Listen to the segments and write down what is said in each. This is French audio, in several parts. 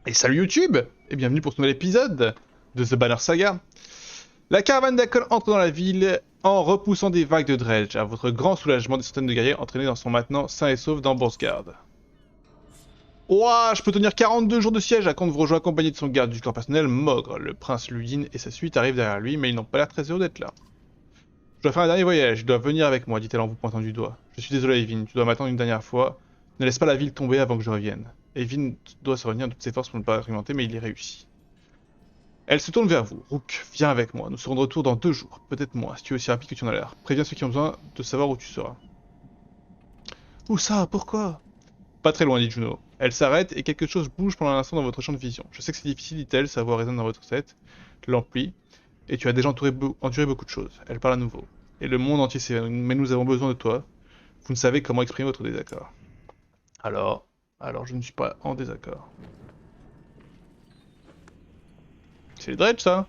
Et salut YouTube et bienvenue pour ce nouvel épisode de The Banner Saga. La caravane d'Akon entre dans la ville en repoussant des vagues de dredge. À votre grand soulagement, des centaines de guerriers entraînés dans son maintenant sains et saufs dans Borsgard. Ouah, je peux tenir 42 jours de siège. Akon vous rejoint accompagné de son garde du corps personnel, Mogre. Le prince Ludin et sa suite arrivent derrière lui, mais ils n'ont pas l'air très heureux d'être là. Je dois faire un dernier voyage, je dois venir avec moi, dit-elle en vous pointant du doigt. Je suis désolé, Evin, tu dois m'attendre une dernière fois. Ne laisse pas la ville tomber avant que je revienne. Evin doit se revenir de toutes ses forces pour ne pas argumenter, mais il y réussit. Elle se tourne vers vous. Rook, viens avec moi. Nous serons de retour dans 2 jours. Peut-être moins, si tu es aussi rapide que tu en as l'air. Préviens ceux qui ont besoin de savoir où tu seras. Où ça? Pourquoi? Pas très loin, dit Juno. Elle s'arrête et quelque chose bouge pendant l'instant dans votre champ de vision. Je sais que c'est difficile, dit-elle, sa voix résonne dans votre tête. L'ampli. Et tu as déjà enduré beaucoup de choses. Elle parle à nouveau. Et le monde entier s'évanouit. Mais nous avons besoin de toi. Vous ne savez comment exprimer votre désaccord. Alors, alors je ne suis pas en désaccord. C'est les dredge, ça?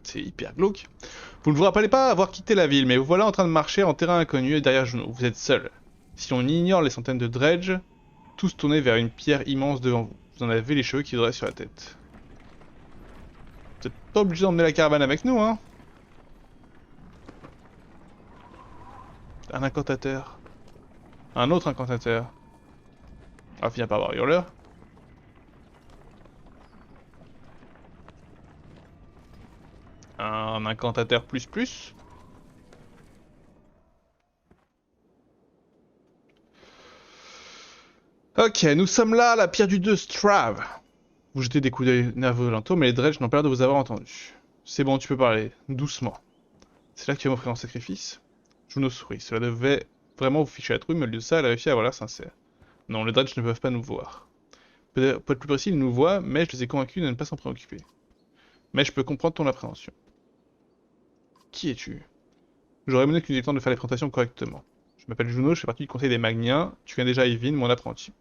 C'est hyper glauque. Vous ne vous rappelez pas avoir quitté la ville, mais vous voilà en train de marcher en terrain inconnu et derrière Juno. Vous êtes seul. Si on ignore les centaines de dredge, tous tournés vers une pierre immense devant vous. Vous en avez les cheveux qui dressent sur la tête. Vous n'êtes pas obligé d'emmener la caravane avec nous, hein? Un incantateur. Un autre incantateur. On va finir par avoir hurleur. Un incantateur plus plus. Ok, nous sommes là, la pierre du 2, Strave. Vous jetez des coups d'œil nerveux alentour, mais les dredge n'ont pas l'air de vous avoir entendu. C'est bon, tu peux parler, doucement. C'est là que tu vas m'offrir un sacrifice? Juno sourit, cela devait vraiment vous ficher la trouille, mais au lieu de ça, elle a réussi à avoir l'air sincère. Non, les dredge ne peuvent pas nous voir. Pour être plus précis, ils nous voient, mais je les ai convaincus de ne pas s'en préoccuper. Mais je peux comprendre ton appréhension. Qui es-tu? J'aurais mené qu'il ait le temps de faire les présentations correctement. Je m'appelle Juno, je fais partie du conseil des Magniens, tu connais déjà Evin, mon apprenti.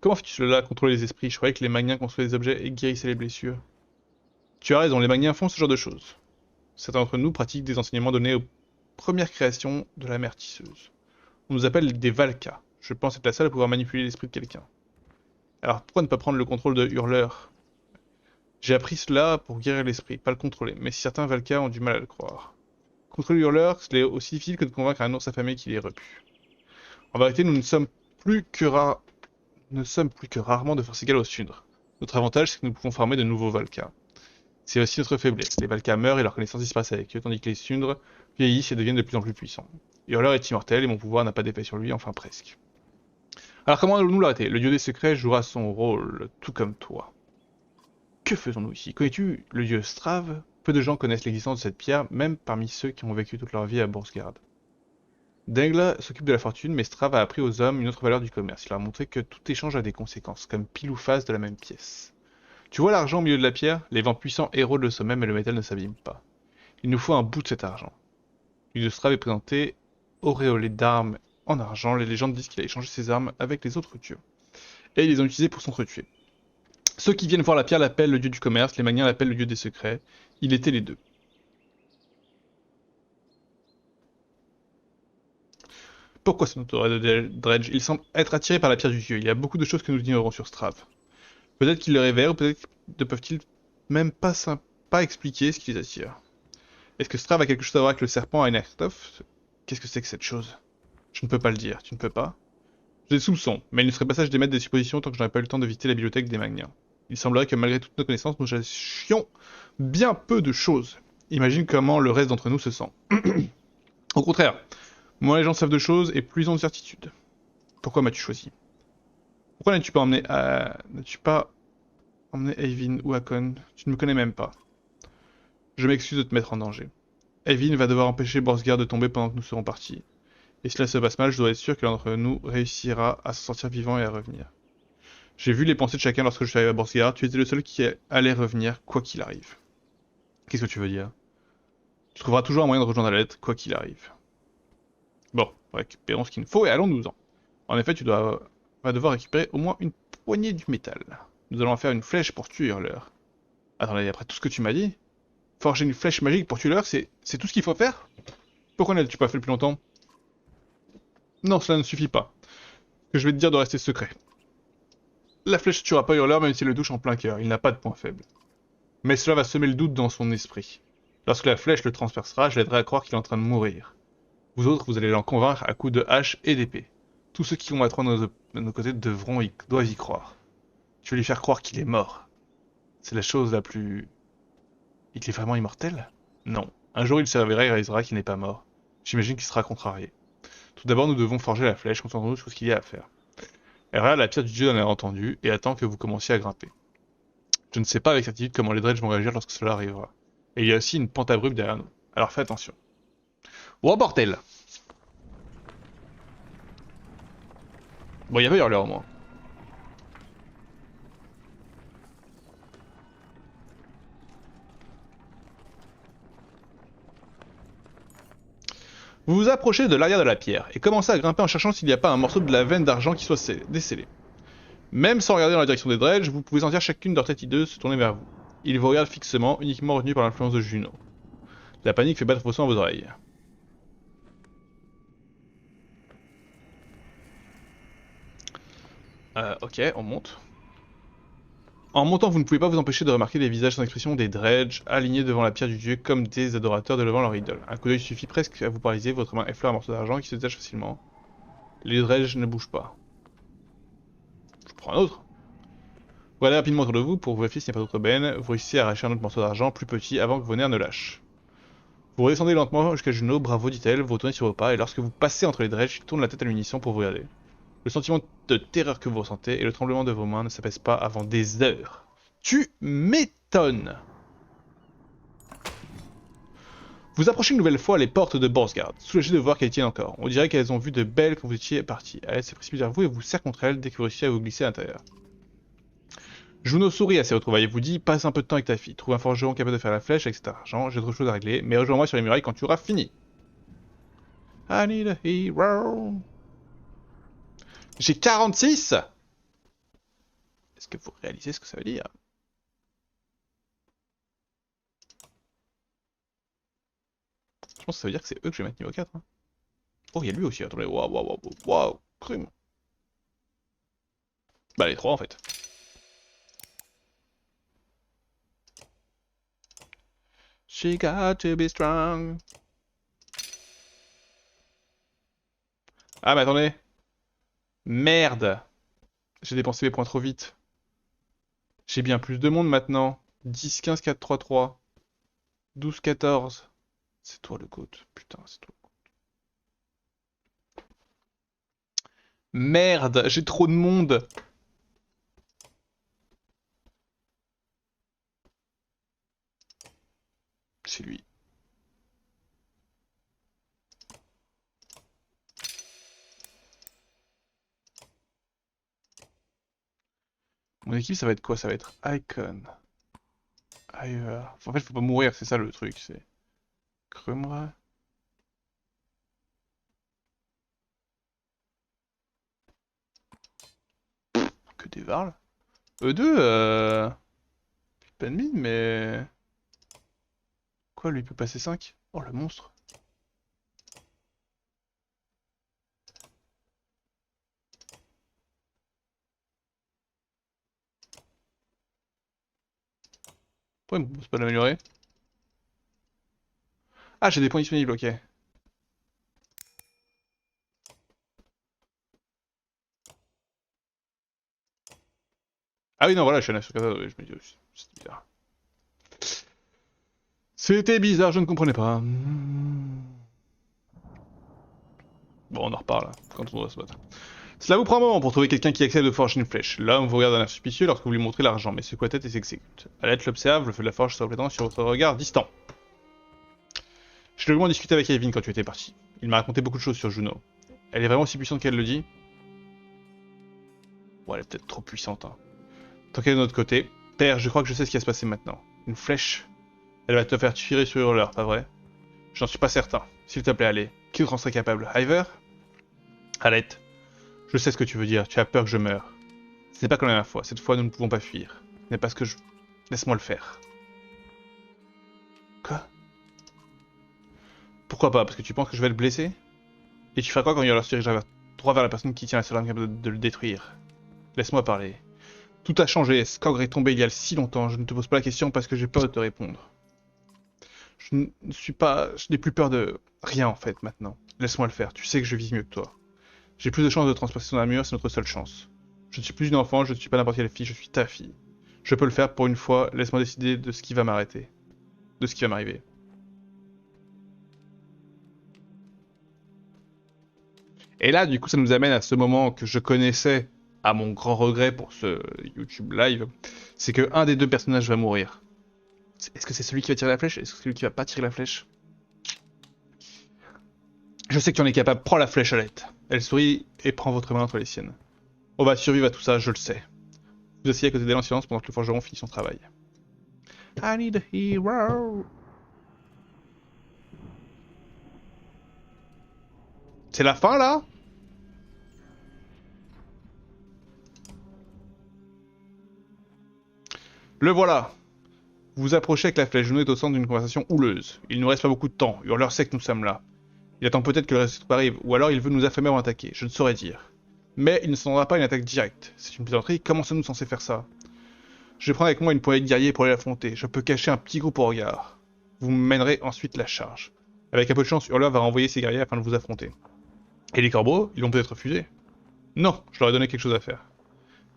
Comment fais-tu cela, contrôler les esprits? Je croyais que les Magniens construisaient des objets et guérissaient les blessures. Tu as raison, les Magniens font ce genre de choses. Certains d'entre nous pratiquent des enseignements donnés aux premières créations de la mer tisseuse. On nous appelle des Valkas. Je pense être la seule à pouvoir manipuler l'esprit de quelqu'un. Alors pourquoi ne pas prendre le contrôle de Hurleur? J'ai appris cela pour guérir l'esprit, pas le contrôler, mais certains Valkas ont du mal à le croire. Contrôler Hurleur, c'est aussi difficile que de convaincre un ours affamé qu'il est repu. En vérité, nous ne sommes plus que rarement de force égale aux Sundres. Notre avantage, c'est que nous pouvons former de nouveaux Valkas. C'est aussi notre faiblesse. Les Valkas meurent et leur connaissance disparaît avec eux, tandis que les Sundres vieillissent et deviennent de plus en plus puissants. Hurleur est immortel et mon pouvoir n'a pas d'effet sur lui, enfin presque. Alors comment allons-nous l'arrêter? Le dieu des secrets jouera son rôle, tout comme toi. Que faisons-nous ici? Connais-tu le dieu Strave? Peu de gens connaissent l'existence de cette pierre, même parmi ceux qui ont vécu toute leur vie à Borsgard. Dengla s'occupe de la fortune, mais Strave a appris aux hommes une autre valeur du commerce. Il leur a montré que tout échange a des conséquences, comme pile ou face de la même pièce. Tu vois l'argent au milieu de la pierre? Les vents puissants érodent le sommet, mais le métal ne s'abîme pas. Il nous faut un bout de cet argent. L'île de Strave est présenté auréolé d'armes en argent. Les légendes disent qu'il a échangé ses armes avec les autres dieux. Et ils les ont utilisées pour s'entretuer. Ceux qui viennent voir la pierre l'appellent le dieu du commerce, les Magniens l'appellent le dieu des secrets. Il était les deux. Pourquoi ce notre de Dredge? Il semble être attiré par la pierre du dieu. Il y a beaucoup de choses que nous ignorons sur Strave. Peut-être qu'ils le révèrent, ou peut-être ne peuvent-ils même pas expliquer ce qui les attire. Est-ce que Strave a quelque chose à voir avec le serpent à Einartoft? Qu'est-ce que c'est que cette chose? Je ne peux pas le dire, tu ne peux pas? J'ai des soupçons, mais il ne serait pas sage d'émettre des suppositions tant que je n'aurais pas eu le temps de visiter la bibliothèque des Magniens. Il semblerait que malgré toutes nos connaissances, nous sachions bien peu de choses. Imagine comment le reste d'entre nous se sent. Au contraire, moins les gens savent de choses et plus ils ont de certitudes. Pourquoi m'as-tu choisi? Pourquoi n'as-tu pas emmené Eivin ou Hakon? Tu ne me connais même pas. Je m'excuse de te mettre en danger. Eivin va devoir empêcher Borsgard de tomber pendant que nous serons partis. Et si cela se passe mal, je dois être sûr que l'un d'entre nous réussira à s'en sortir vivant et à revenir. J'ai vu les pensées de chacun lorsque je suis arrivé à Borsgard. Tu étais le seul qui allait revenir, quoi qu'il arrive. Qu'est-ce que tu veux dire? Tu trouveras toujours un moyen de rejoindre la lettre, quoi qu'il arrive. Bon, récupérons ce qu'il nous faut et allons-nous-en. En effet, vas devoir récupérer au moins une poignée du métal. Nous allons en faire une flèche pour tuer Hurleur. Attendez, après tout ce que tu m'as dit, forger une flèche magique pour tuer Hurleur, c'est tout ce qu'il faut faire? Pourquoi ne l'as-tu pas fait depuis longtemps? Non, cela ne suffit pas. Que je vais te dire de rester secret. La flèche ne tuera pas Hurleur même s'il le touche en plein cœur, il n'a pas de point faible. Mais cela va semer le doute dans son esprit. Lorsque la flèche le transpercera, je l'aiderai à croire qu'il est en train de mourir. Vous autres, vous allez l'en convaincre à coups de hache et d'épée. Tous ceux qui combattront de nos côtés doivent y croire. Tu veux lui faire croire qu'il est mort. C'est la chose la plus... Il est vraiment immortel? Non. Un jour il se réveillera et réalisera qu'il n'est pas mort. J'imagine qu'il sera contrarié. Tout d'abord, nous devons forger la flèche, concentrons-nous sur ce qu'il y a à faire. Elle regarde la pierre du dieu d'un air entendu et attend que vous commenciez à grimper. Je ne sais pas avec certitude comment les dredges vont réagir lorsque cela arrivera. Et il y a aussi une pente abrupte derrière nous. Alors fais attention. Oh bordel! Bon, il y avait Hurleur au moins. Vous vous approchez de l'arrière de la pierre et commencez à grimper en cherchant s'il n'y a pas un morceau de la veine d'argent qui soit décellé. Même sans regarder dans la direction des dredges, vous pouvez sentir chacune de leurs têtes hideuses se tourner vers vous. Ils vous regardent fixement, uniquement retenus par l'influence de Juno. La panique fait battre vos sons à vos oreilles. Ok, on monte. En montant, vous ne pouvez pas vous empêcher de remarquer les visages sans expression des dredges, alignés devant la pierre du dieu comme des adorateurs devant leur idole. Un coup d'œil suffit presque à vous paralyser, votre main effleure un morceau d'argent qui se détache facilement. Les dredges ne bougent pas. Je prends un autre. Vous regardez rapidement autour de vous pour vérifier s'il n'y a pas d'autre benne. Vous réussissez à arracher un autre morceau d'argent plus petit avant que vos nerfs ne lâchent. Vous redescendez lentement jusqu'à Juno, bravo dit-elle, vous retournez sur vos pas et lorsque vous passez entre les dredges, il tourne la tête à l'unisson pour vous regarder. Le sentiment de terreur que vous ressentez et le tremblement de vos mains ne s'apaisent pas avant des heures. Tu m'étonnes! Vous approchez une nouvelle fois les portes de Borsgard, soulagé de voir qu'elles tiennent encore. On dirait qu'elles ont vu de belles quand vous étiez parti. Elle se précipite vers vous et vous serre contre elle dès que vous réussissez à vous glisser à l'intérieur. Juno sourit à ces retrouvailles et vous dit: passe un peu de temps avec ta fille, trouve un forgeron capable de faire la flèche avec cet argent, j'ai d'autres choses à régler, mais rejoins-moi sur les murailles quand tu auras fini. I need a hero. J'ai 46. Est-ce que vous réalisez ce que ça veut dire? Je pense que ça veut dire que c'est eux que je vais mettre niveau 4. Hein. Oh, il y a lui aussi, attendez, waouh, waouh, waouh, waouh, crime. Bah, les trois en fait. She got to be strong. Ah, mais attendez. Merde. J'ai dépensé mes points trop vite. J'ai bien plus de monde maintenant. 10, 15, 4, 3, 3. 12, 14. C'est toi le GOAT. Putain, c'est toi. Merde, j'ai trop de monde. C'est lui. Mon équipe, ça va être quoi? Ça va être Icon. Ailleurs. En fait, faut pas mourir, c'est ça le truc. C'est Crumra. Que des varles. Eux deux, pas de mine, mais... Quoi, lui, il peut passer 5? Oh, le monstre. Pourquoi il me propose pas de l'améliorer? Ah, j'ai des points disponibles, ok. Ah oui, non, voilà, je suis à 9 sur 14, je me dis, c'est bizarre. C'était bizarre, je ne comprenais pas. Bon, on en reparle, hein, quand on va se battre. Cela vous prend un moment pour trouver quelqu'un qui accepte de forger une flèche. L'homme vous regarde d'un air suspicieux lorsque vous lui montrez l'argent, mais secoue la tête et s'exécute. Alette l'observe, le feu de la forge se reflétant sur votre regard distant. J'ai longuement discuté avec Eivin quand tu étais parti. Il m'a raconté beaucoup de choses sur Juno. Elle est vraiment aussi puissante qu'elle le dit? Bon, elle est peut-être trop puissante, hein. Tant qu'elle est de notre côté... Père, je crois que je sais ce qui va se passer maintenant. Une flèche. Elle va te faire tirer sur Hurleur, pas vrai? J'en suis pas certain. S'il te plaît, allez. Qui d'autre en serait capable? Iver? Alette. Je sais ce que tu veux dire, tu as peur que je meure. Ce n'est pas comme la dernière fois, cette fois nous ne pouvons pas fuir. Ce n'est pas ce que je... Laisse-moi le faire. Quoi? Pourquoi pas? Parce que tu penses que je vais le blesser? Et tu feras quoi quand Hurleur se dirigera droit vers la personne qui tient la seule arme capable de le détruire? Laisse-moi parler. Tout a changé, Skogr est tombé il y a si longtemps, je ne te pose pas la question parce que j'ai peur de te répondre. Je ne suis pas... Je n'ai plus peur de... rien en fait maintenant. Laisse-moi le faire, tu sais que je vis mieux que toi. J'ai plus de chances de transpasser son armure, c'est notre seule chance. Je ne suis plus une enfant, je ne suis pas n'importe quelle fille, je suis ta fille. Je peux le faire pour une fois, laisse-moi décider de ce qui va m'arrêter. De ce qui va m'arriver. Et là, du coup, ça nous amène à ce moment que je connaissais, à mon grand regret pour ce YouTube live, c'est que un des deux personnages va mourir. Est-ce que c'est celui qui va tirer la flèche? Est-ce que c'est celui qui va pas tirer la flèche? Je sais que tu en es capable, prends la flèche à l'aide. Elle sourit et prend votre main entre les siennes. On va survivre à tout ça, je le sais. Vous asseyez à côté d'elle en silence pendant que le forgeron finit son travail. I need a hero. C'est la fin là? Le voilà. Vous vous approchez avec la flèche, Juno est au centre d'une conversation houleuse. Il ne nous reste pas beaucoup de temps, Hurleur sait que nous sommes là. Il attend peut-être que le reste arrive, ou alors il veut nous affamer ou attaquer, je ne saurais dire. Mais il ne s'en pas une attaque directe. C'est une plaisanterie, comment sommes-nous censés faire ça? Je vais prendre avec moi une poignée de guerriers pour aller l'affronter, je peux cacher un petit groupe au regard. Vous mènerez ensuite la charge. Avec un peu de chance, Hurleur va renvoyer ses guerriers afin de vous affronter. Et les corbeaux, ils vont peut-être refuser. Non, je leur ai donné quelque chose à faire.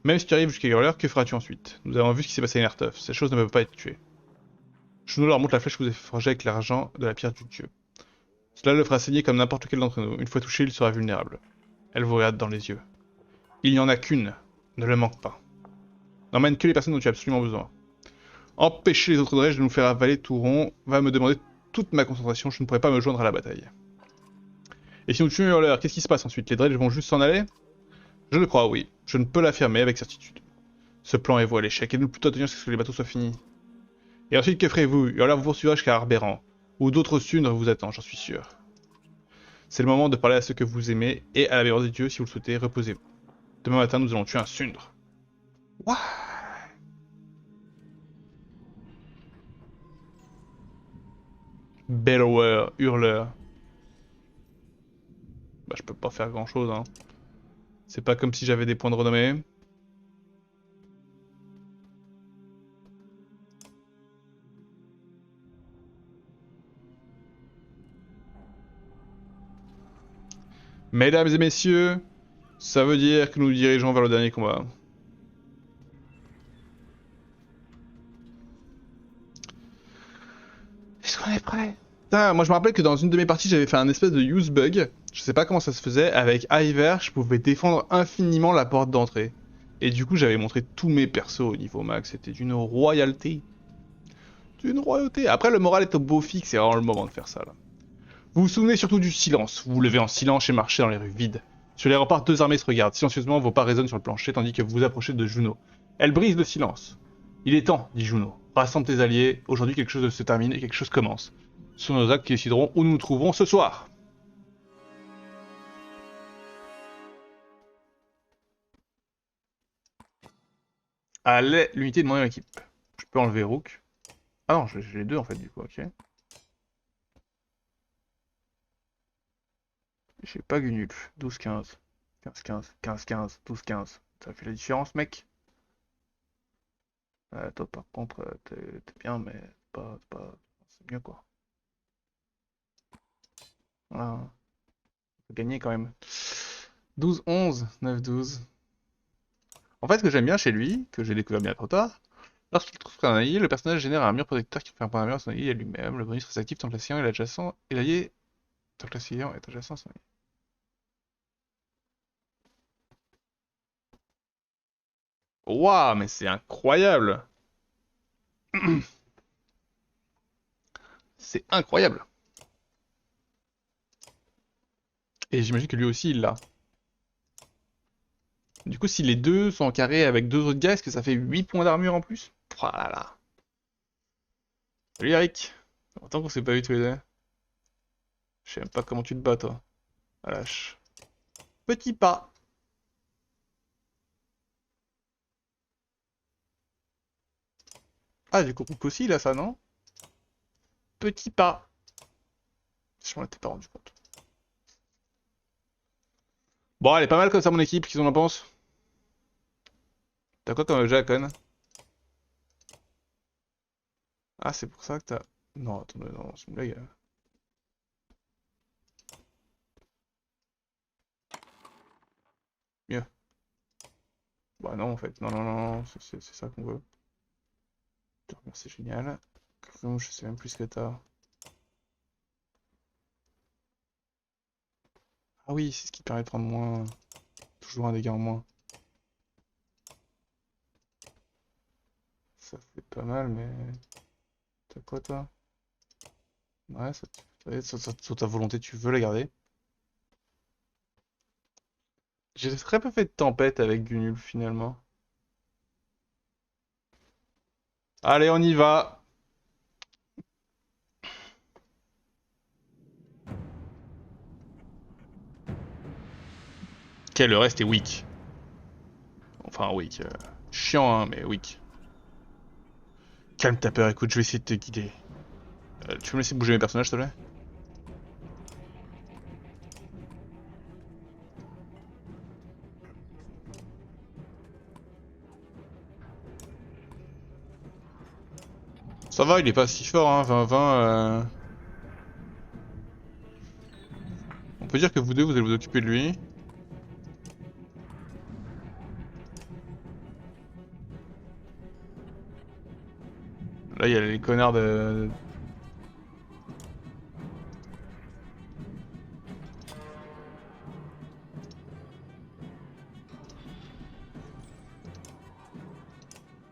Même si tu arrives jusqu'à Hurleur, que feras-tu ensuite? Nous avons vu ce qui s'est passé à Nertov, ces choses ne peuvent pas être tuées. Juno leur montre la flèche que vous avez forgée avec l'argent de la pierre du dieu. Cela le fera saigner comme n'importe lequel d'entre nous. Une fois touché, il sera vulnérable. Elle vous regarde dans les yeux. Il n'y en a qu'une. Ne le manque pas. N'emmène que les personnes dont tu as absolument besoin. Empêcher les autres dredges de nous faire avaler tout rond va me demander toute ma concentration. Je ne pourrai pas me joindre à la bataille. Et si nous tuons Hurleur, qu'est-ce qui se passe ensuite? Les dredges vont juste s'en aller? Je le crois, oui. Je ne peux l'affirmer avec certitude. Ce plan est voué à l'échec. Aidez-nous plutôt à tenir jusqu'à ce que les bateaux soient finis. Et ensuite, que ferez-vous? Hurleur vous poursuivra jusqu'à Arberan. Ou d'autres Sundres vous attendent, j'en suis sûr. C'est le moment de parler à ceux que vous aimez et à la mémoire des dieux si vous le souhaitez, reposez-vous. Demain matin, nous allons tuer un Sundre. What? Bellower, hurleur. Bah, je peux pas faire grand chose, hein. C'est pas comme si j'avais des points de renommée. Mesdames et messieurs, ça veut dire que nous nous dirigeons vers le dernier combat. Est-ce qu'on est prêt? Putain, moi je me rappelle que dans une de mes parties, j'avais fait un espèce de use bug. Je sais pas comment ça se faisait. Avec Iver, je pouvais défendre infiniment la porte d'entrée. Et du coup, j'avais montré tous mes persos au niveau max. C'était d'une royauté. D'une royauté. Après, le moral est au beau fixe, c'est vraiment le moment de faire ça, là. Vous vous souvenez surtout du silence. Vous vous levez en silence et marchez dans les rues vides. Sur les remparts, deux armées se regardent. Silencieusement, vos pas résonnent sur le plancher tandis que vous vous approchez de Juno. Elle brise le silence. Il est temps, dit Juno. Rassemble tes alliés. Aujourd'hui, quelque chose se termine et quelque chose commence. Ce sont nos actes qui décideront où nous nous trouverons ce soir. Allez, l'unité de mon équipe. Je peux enlever Rook. Ah non, j'ai les deux en fait, du coup, ok. J'ai pas Gunulf. 12-15. 15-15. 15-15. 12-15. Ça fait la différence, mec. Toi, par contre, t'es bien, mais c'est mieux, quoi. Voilà. On peut gagner quand même. 12-11. 9-12. En fait, ce que j'aime bien chez lui, que j'ai découvert bien trop tard, lorsqu'il trouve un allié, le personnage génère un mur protecteur qui fait un point d'armure à son allié et à lui-même. Le bonus reste actif tant que l'assistant est adjacent et l'allié tant que l'assistant est adjacent à son allié. Waouh, mais c'est incroyable! C'est incroyable! Et j'imagine que lui aussi il l'a. Du coup, si les deux sont en carré avec deux autres gars, est-ce que ça fait 8 points d'armure en plus? Oh là là. Salut Eric! Autant qu'on s'est pas vu tous les deux. Je sais même pas comment tu te bats toi. Ah lâche. Petit pas. Ah, du coup, Hook aussi il a ça, non? Petit pas. Je m'en étais pas rendu compte. Bon, elle est pas mal comme ça, mon équipe, qu'est-ce qu'on en pense? T'as quoi comme objet à con? Ah, c'est pour ça que t'as... Non, attendez, non, c'est une blague. Mieux. Bah non, en fait, non, non, non, c'est ça qu'on veut. C'est génial. Chrome, je sais même plus ce que t'as. Ah oui, c'est ce qui permet de prendre moins... Toujours un dégât en moins. Ça fait pas mal, mais... T'as quoi, toi? Ouais, sur ta volonté, tu veux la garder. J'ai très peu fait de tempête avec Gunul, finalement. Allez, on y va! Quel le reste est weak. Enfin, weak. Chiant, hein, mais weak. Calme ta peur, écoute, je vais essayer de te guider. Tu peux me laisser bouger mes personnages, s'il te plaît? Ça va, il est pas si fort, hein, 20-20. On peut dire que vous deux, vous allez vous occuper de lui. Là, il y a les connards de...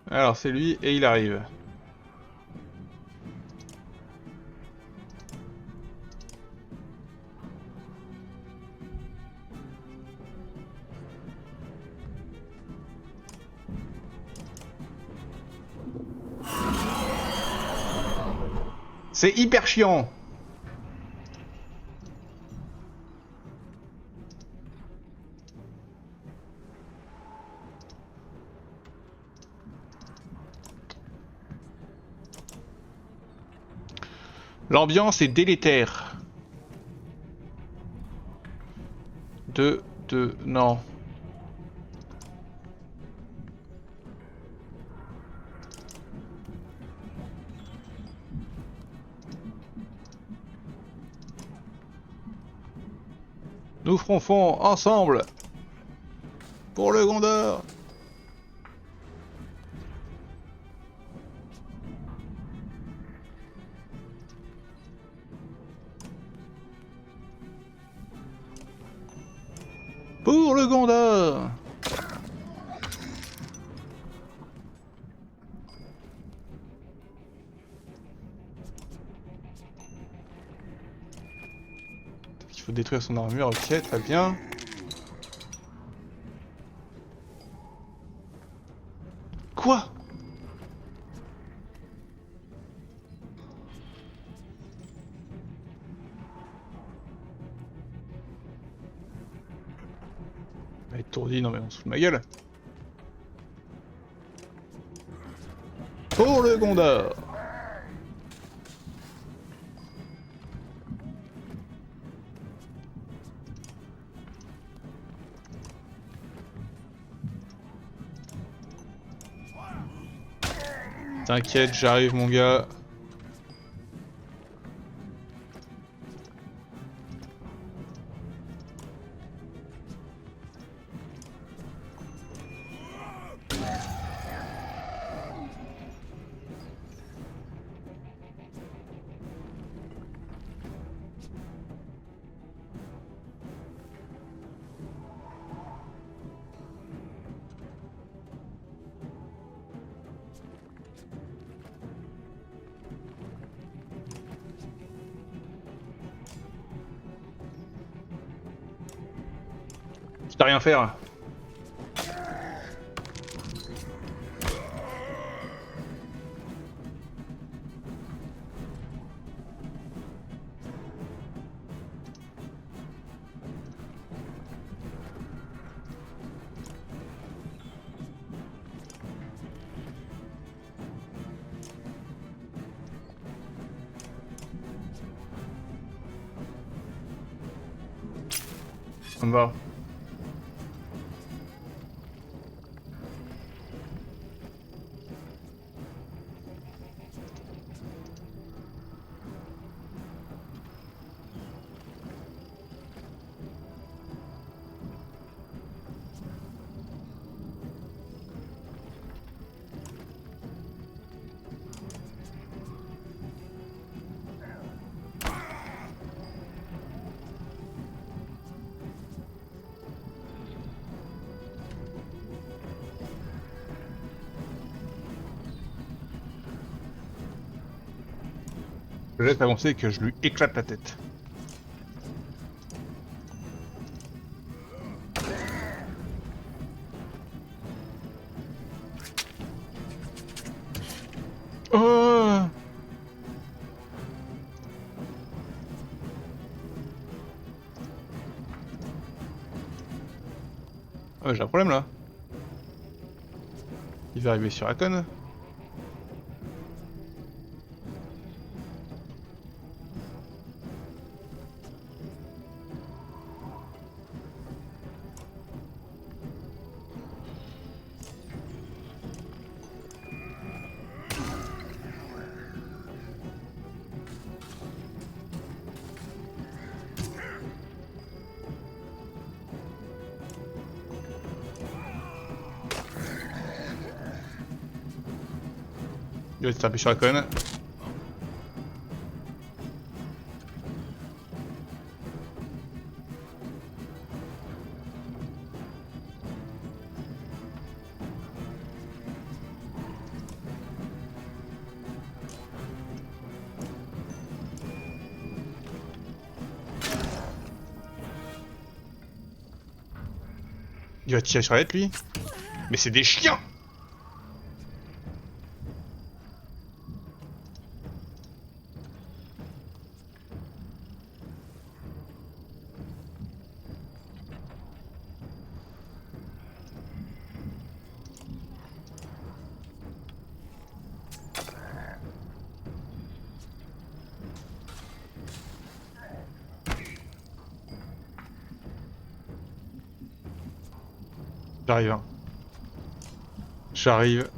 Alors, c'est lui, et il arrive. C'est hyper chiant! L'ambiance est délétère. Non. Nous ferons fond ensemble pour le Gondor. Pour le Gondor. Il faut détruire son armure, ok, très bien. Quoi? Bah, étourdi, non mais on se fout de ma gueule. Pour le Gondor. T'inquiète, j'arrive mon gars. Je t'ai rien faire. Ça me va. Je laisse avancer et que je lui éclate la tête. Oh! Ah, j'ai un problème là. Il va arriver sur Hakon. Il va se taper sur Hakon. Il va tirer sur la tête lui. Mais c'est des chiens! J'arrive. Hein. J'arrive.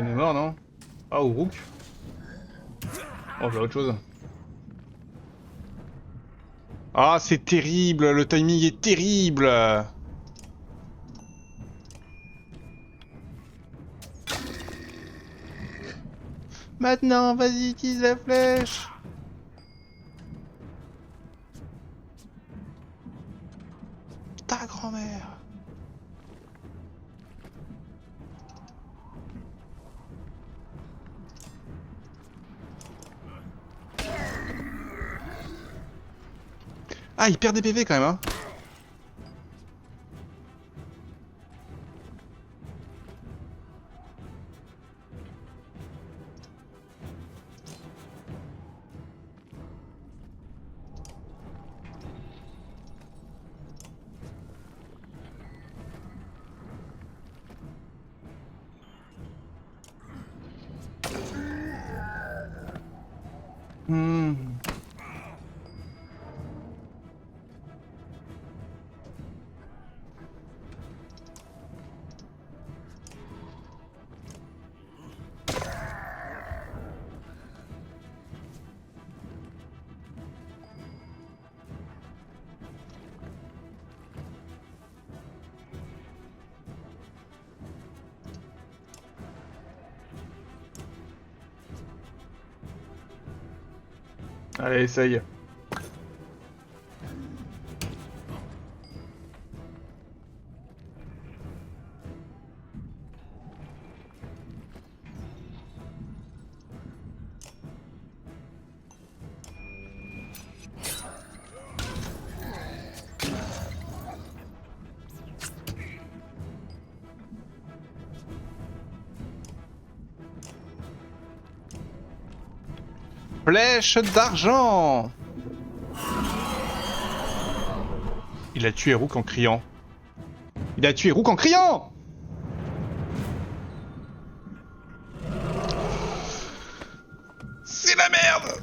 On est mort, non? Ah, ou Rook. Oh, j'ai autre chose. Ah, c'est terrible, le timing est terrible. Maintenant, vas-y, utilise la flèche. Ta grand-mère. Ah, il perd des PV quand même, hein. Hmm. Allez, essaye. Flèche d'argent. Il a tué Rook en criant. Il a tué Rook en criant. C'est la merde.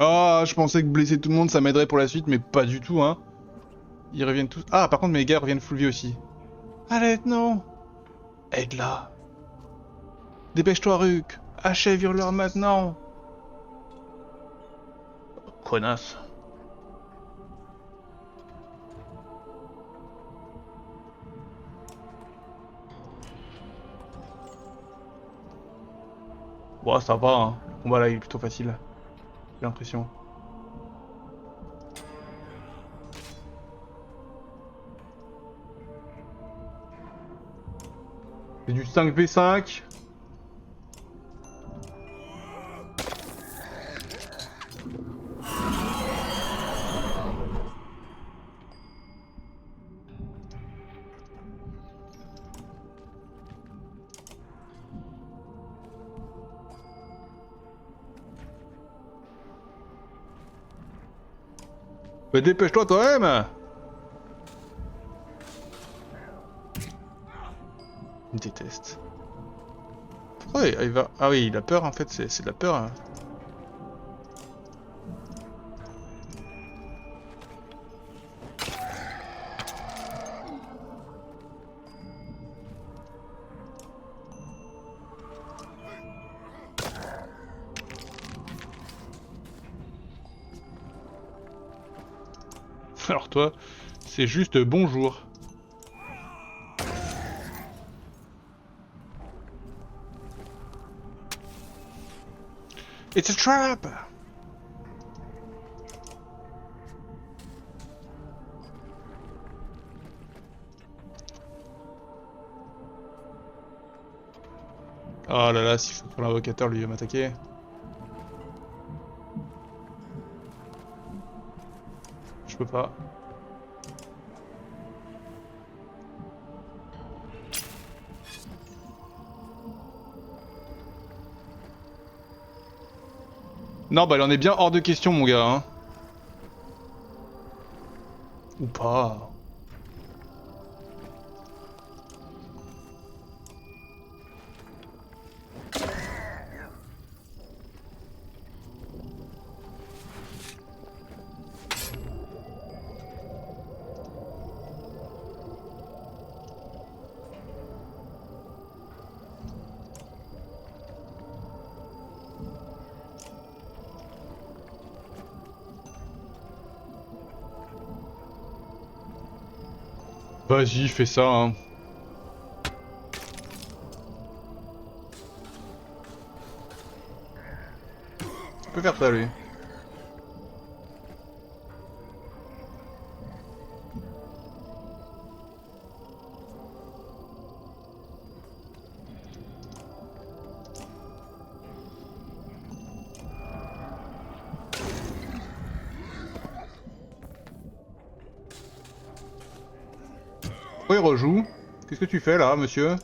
Oh, je pensais que blesser tout le monde ça m'aiderait pour la suite, mais pas du tout, hein. Ils reviennent tous... Ah, par contre mes gars reviennent full vie aussi. Allez, non. Aide-la. Dépêche-toi, Rook. Achève Hurleur maintenant. Connasse. Bon, ça va, hein. Le combat là il est plutôt facile. J'ai l'impression. C'est du 5v5. Mais dépêche-toi toi-même. Il me déteste. Pourquoi il va... Ah oui, il a peur en fait, c'est de la peur. Hein. Alors toi, c'est juste bonjour. It's a trap! Oh là là, s'il faut que l'invocateur lui va m'attaquer. Je peux pas. Non, bah il en est bien hors de question, mon gars. Hein. Ou pas. Vas-y, fais ça, hein. Tu peux faire ça, lui. Pourquoi il rejoue? Qu'est-ce que tu fais là, monsieur?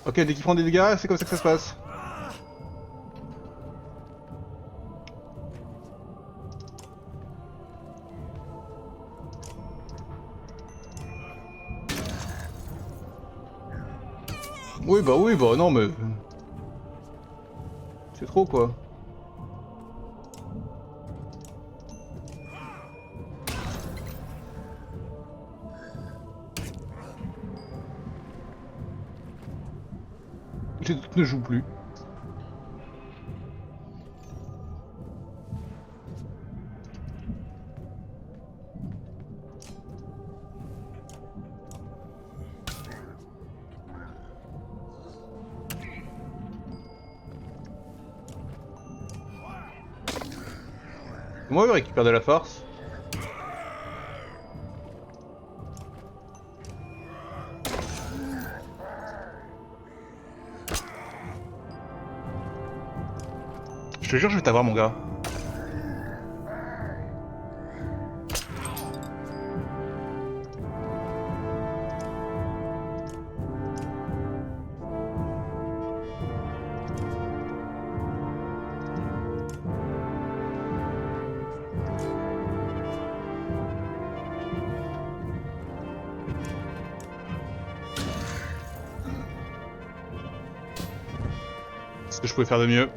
Ok, dès qu'il prend des dégâts, c'est comme ça que ça se passe. Oui, bah non mais... C'est trop quoi. Les autres ne jouent plus. Moi, il récupère de la force. Je te jure, je vais t'avoir, mon gars. Ce que je pouvais faire de mieux.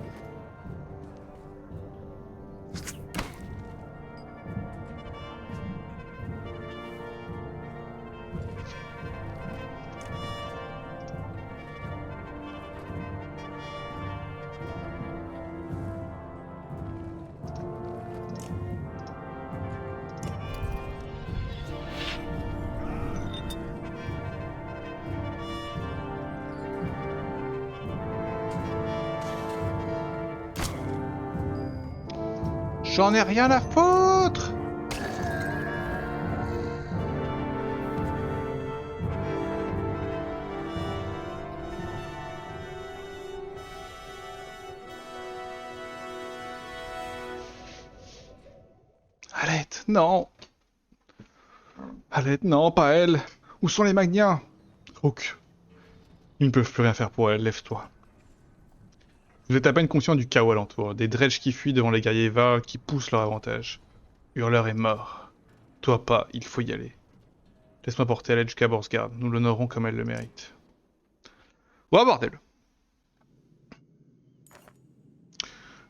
J'en ai rien à foutre! Alette, non! Alette, non, pas elle! Où sont les Magniens? Rook, ils ne peuvent plus rien faire pour elle, lève-toi. Vous êtes à peine conscient du chaos alentour, des dredges qui fuient devant les guerriers Var qui poussent leur avantage. Hurleur est mort. Toi pas, il faut y aller. Laisse-moi porter Alette jusqu'à Borsgard, nous l'honorons comme elle le mérite. Oh bordel!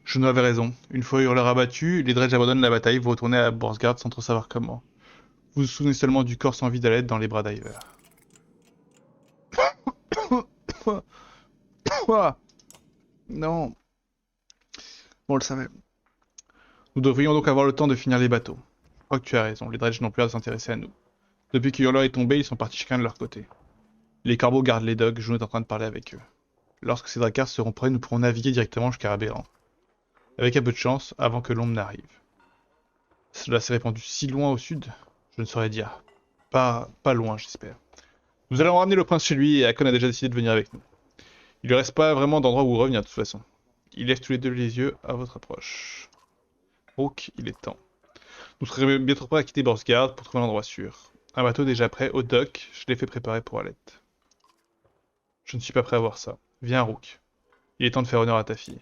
Juno avait raison. Une fois Hurleur abattu, les dredges abandonnent la bataille, vous retournez à Borsgard sans trop savoir comment. Vous vous souvenez seulement du corps sans vie d'Alette dans les bras d'Iver. Non. Bon, on le savait. Nous devrions donc avoir le temps de finir les bateaux. Je crois que tu as raison, les dredges n'ont plus à s'intéresser à nous. Depuis que Hurleur est tombé, ils sont partis chacun de leur côté. Les corbeaux gardent les docks, Juno est en train de parler avec eux. Lorsque ces dracars seront prêts, nous pourrons naviguer directement jusqu'à Aberrant. Avec un peu de chance, avant que l'ombre n'arrive. Cela s'est répandu si loin au sud, je ne saurais dire. Pas loin, j'espère. Nous allons ramener le prince chez lui et Akon a déjà décidé de venir avec nous. Il ne reste pas vraiment d'endroit où revenir de toute façon. Ils lèvent tous les deux les yeux à votre approche. Rook, il est temps. Nous serons bientôt prêts à quitter Borsgard pour trouver un endroit sûr. Un bateau déjà prêt au dock, je l'ai fait préparer pour Alette. Je ne suis pas prêt à voir ça. Viens, Rook. Il est temps de faire honneur à ta fille.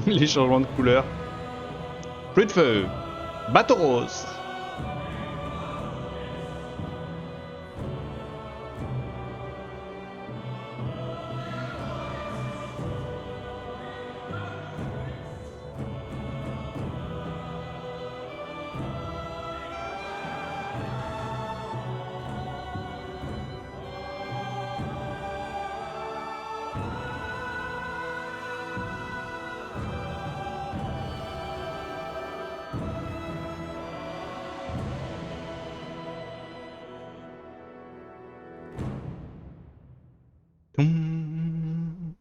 Les changements de couleur. Pluie de feu. Bateau rose. Toum.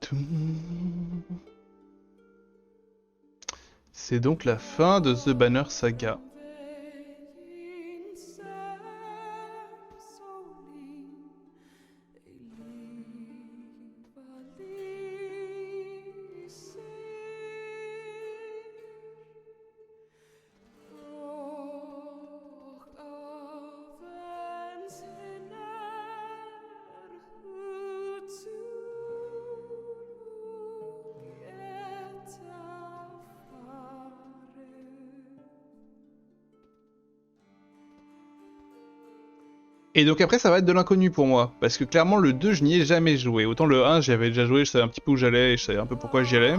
Toum. C'est donc la fin de The Banner Saga. Et donc après, ça va être de l'inconnu pour moi. Parce que clairement, le 2, je n'y ai jamais joué. Autant le 1, j'y avais déjà joué, je savais un petit peu où j'allais, et je savais un peu pourquoi j'y allais.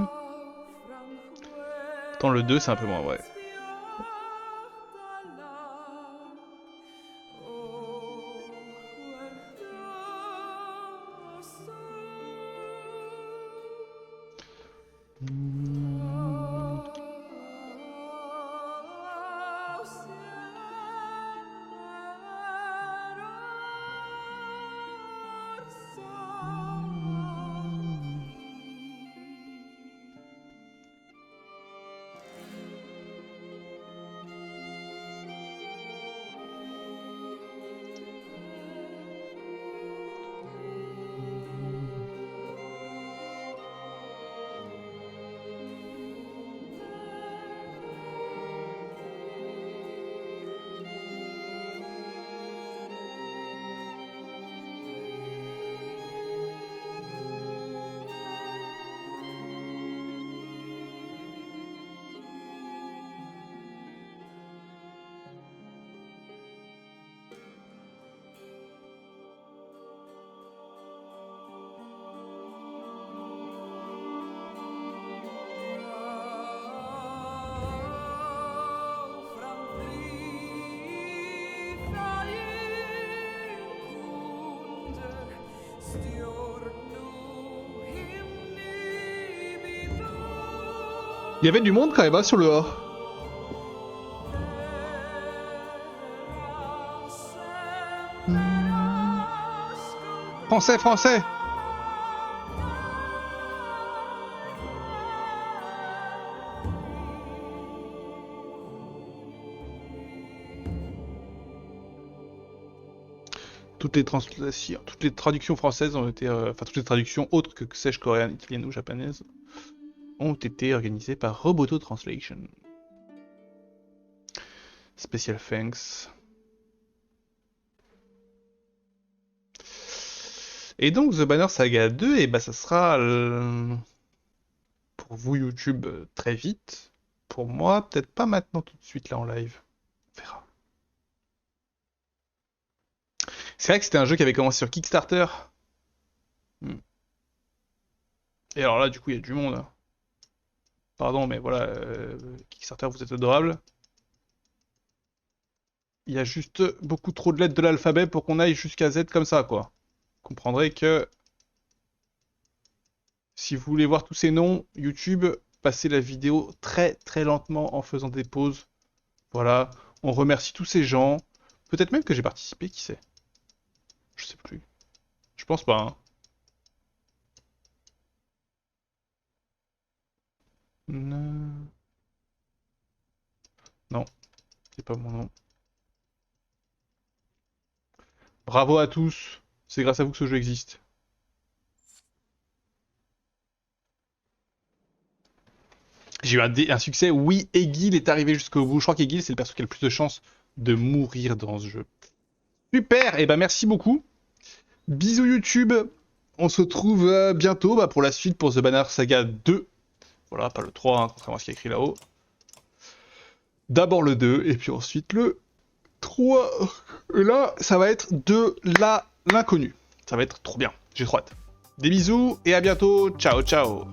Autant le 2, c'est un peu moins vrai. Il y avait du monde quand même hein, sur le A. Français, français. Toutes les traductions françaises ont été, enfin toutes les traductions autres que sais-je coréennes, italiennes ou japonaises, ont été organisées par Roboto Translation. Special thanks. Et donc The Banner Saga 2, et bah ça sera pour vous YouTube très vite. Pour moi, peut-être pas maintenant tout de suite là en live. On verra. C'est vrai que c'était un jeu qui avait commencé sur Kickstarter. Et alors là, du coup, il y a du monde. Pardon, mais voilà, Kickstarter, vous êtes adorable. Il y a juste beaucoup trop de lettres de l'alphabet pour qu'on aille jusqu'à Z comme ça, quoi. Vous comprendrez que si vous voulez voir tous ces noms, YouTube, passez la vidéo très très lentement en faisant des pauses. Voilà, on remercie tous ces gens. Peut-être même que j'ai participé, qui sait? Je sais plus. Je pense pas, hein. Non, c'est pas mon nom. Bravo à tous, c'est grâce à vous que ce jeu existe. J'ai eu un succès, oui, Egil est arrivé jusqu'au bout. Je crois qu'Egil, c'est le perso qui a le plus de chances de mourir dans ce jeu. Super, et ben merci beaucoup. Bisous YouTube, on se retrouve bientôt pour la suite pour The Banner Saga 2. Voilà, pas le 3, hein, contrairement à ce qui est écrit là-haut. D'abord le 2, et puis ensuite le 3. Et là, ça va être de l'inconnu. Ça va être trop bien, j'ai trop hâte. Des bisous, et à bientôt, ciao ciao.